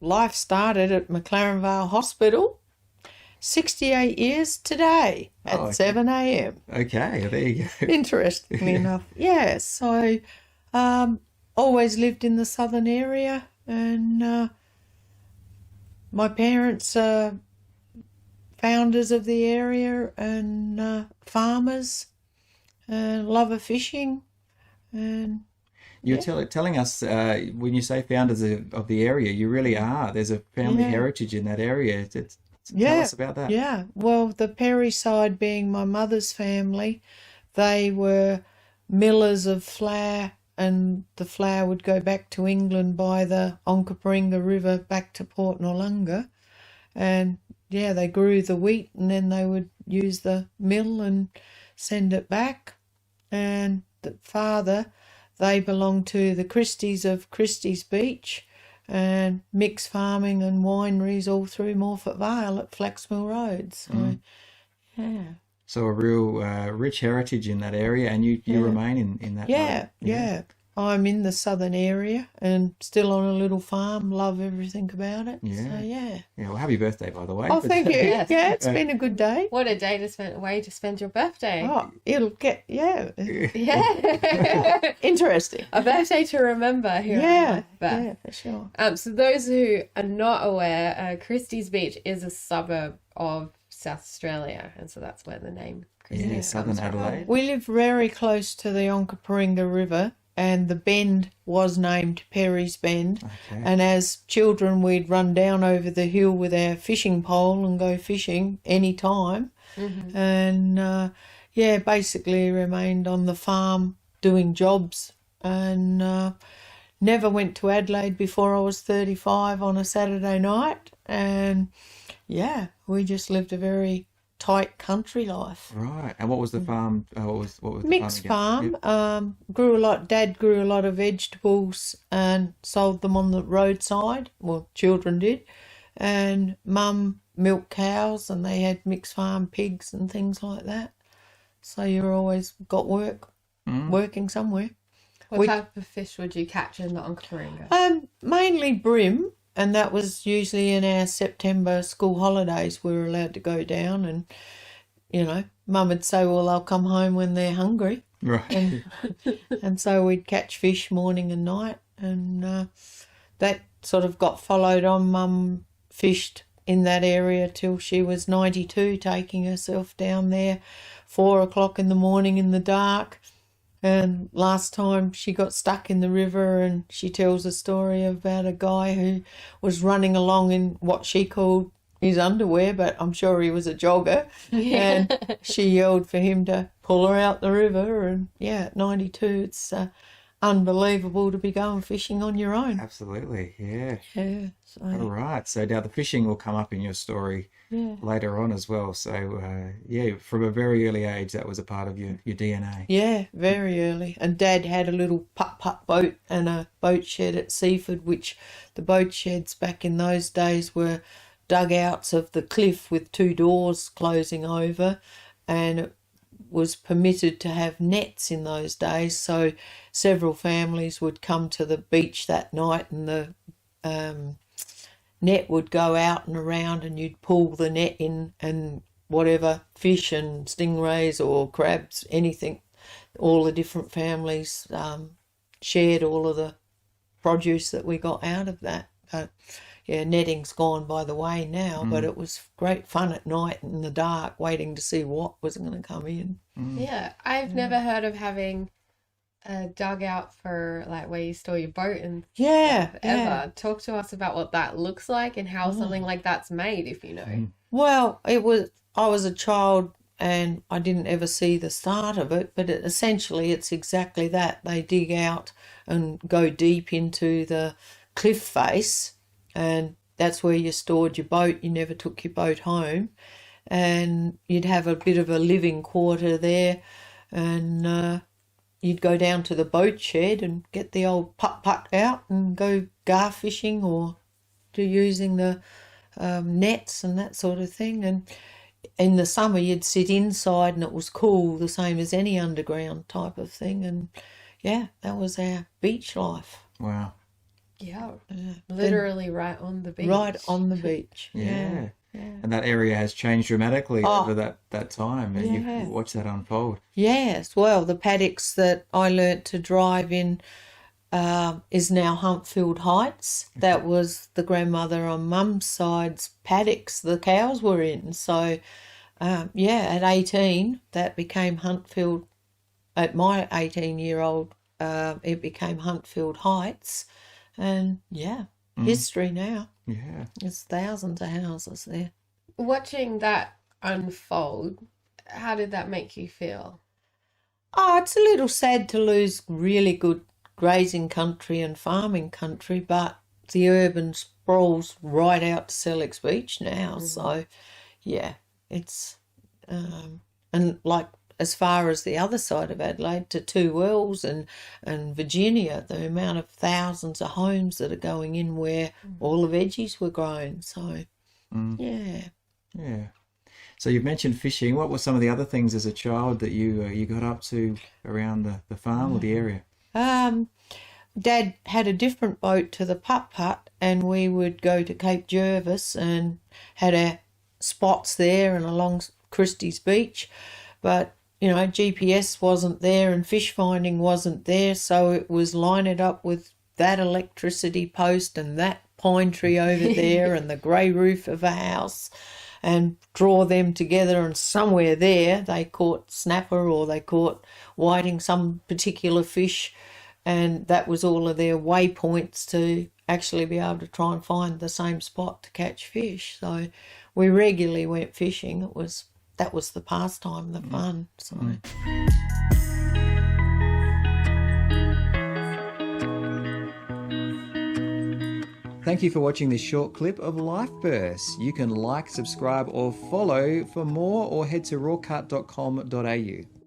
life started at McLaren Vale Hospital 68 years today at 7 a.m. Okay, there you go. Interestingly enough. Yeah, so always lived in the southern area, and my parents are founders of the area and farmers, love of fishing. And You're telling us when you say founders of the area, you really are. There's a family heritage in that area. Tell us about that. Yeah, well, the Perry side being my mother's family, they were millers of flour, and the flour would go back to England by the Onkaparinga River back to Port Noarlunga. And yeah, they grew the wheat and then they would use the mill and send it back. And the father, they belonged to the Christies of Christie's Beach, and mixed farming and wineries all through Morphett Vale at Flaxmill Road. So, yeah. So a real rich heritage in that area, and you remain in that. Yeah. I'm in the southern area and still on a little farm. Love everything about it. Yeah. So, yeah. Yeah. Well, happy birthday, by the way. Oh, thank you. Yes. Yeah, it's been a good day. What a way to spend your birthday. Oh, it'll get, Yeah. interesting. A birthday to remember here. Yeah, for sure. So those who are not aware, Christie's Beach is a suburb of South Australia, and so that's where the name Christie's Southern comes from. Adelaide. We live very close to the Onkaparinga River, and the bend was named Perry's Bend. Okay. And as children, we'd run down over the hill with our fishing pole and go fishing any time. Mm-hmm. And basically remained on the farm doing jobs, and never went to Adelaide before I was 35 on a Saturday night. And yeah, we just lived a very tight country life. Right. And what was the farm? What was the Mixed farm again? farm. Grew a lot. Dad grew a lot of vegetables and sold them on the roadside. Well, children did. And Mum milked cows, and they had mixed farm pigs and things like that. So you always got working somewhere. What type of fish would you catch in the Onkaparinga? Mainly bream, and that was usually in our September school holidays. We were allowed to go down, and Mum would say, well, they'll come home when they're hungry. Right. And so we'd catch fish morning and night, and that sort of got followed on. Mum fished in that area till she was 92, taking herself down there 4 o'clock in the morning in the dark. And last time she got stuck in the river, and she tells a story about a guy who was running along in what she called his underwear, but I'm sure he was a jogger. Yeah. And she yelled for him to pull her out the river. And yeah, at 92, it's unbelievable to be going fishing on your own. Absolutely. Yeah. Yeah. So, All right. So now the fishing will come up in your story later on as well. So from a very early age, that was a part of your DNA. yeah, very early. And Dad had a little putt-putt boat and a boat shed at Seaford, which the boat sheds back in those days were dugouts of the cliff with 2 doors closing over, and it was permitted to have nets in those days. So several families would come to the beach that night, and the net would go out and around, and you'd pull the net in, and whatever fish and stingrays or crabs, anything, all the different families shared all of the produce that we got out of that. But yeah, netting's gone by the way now, but it was great fun at night in the dark waiting to see what was going to come in. Yeah, I've never heard of having a dugout for like where you store your boat and Yeah, ever. yeah. Talk to us about what that looks like and how something like that's made, if you know. Well, I was a child and I didn't ever see the start of it, but essentially it's exactly that. They dig out and go deep into the cliff face, and that's where you stored your boat. You never took your boat home, and you'd have a bit of a living quarter there, and you'd go down to the boat shed and get the old putt-putt out and go gar fishing or to using the nets and that sort of thing. And in the summer you'd sit inside and it was cool, the same as any underground type of thing. And yeah, that was our beach life. Wow. Yeah. Yeah. Literally right on the beach. Right on the beach. Yeah. Yeah. And that area has changed dramatically Oh, over that time, and yeah. you've watched that unfold. Yes. Well, the paddocks that I learnt to drive in is now Huntfield Heights. That was the grandmother on Mum's side's paddocks the cows were in. So, at 18, that became Huntfield. At my 18-year-old, it became Huntfield Heights. And, history now. Yeah. There's thousands of houses there. Watching that unfold, how did that make you feel? Oh, it's a little sad to lose really good grazing country and farming country, but the urban sprawls right out to Selleck's Beach now. So, yeah, it's and like as far as the other side of Adelaide to Two Wells and Virginia, the amount of thousands of homes that are going in where all the veggies were grown. So, yeah. Yeah. So you've mentioned fishing. What were some of the other things as a child that you got up to around the farm or the area? Dad had a different boat to the putt-putt, and we would go to Cape Jervis and had our spots there and along Christie's Beach. But, GPS wasn't there and fish finding wasn't there, so it was line it up with that electricity post and that pine tree over there and the grey roof of a house, and draw them together, and somewhere there they caught snapper or they caught whiting, some particular fish, and that was all of their waypoints to actually be able to try and find the same spot to catch fish. So we regularly went fishing. That was the pastime, the fun. So. Thank you for watching this short clip of Life Bursts. You can like, subscribe or follow for more, or head to rawcut.com.au.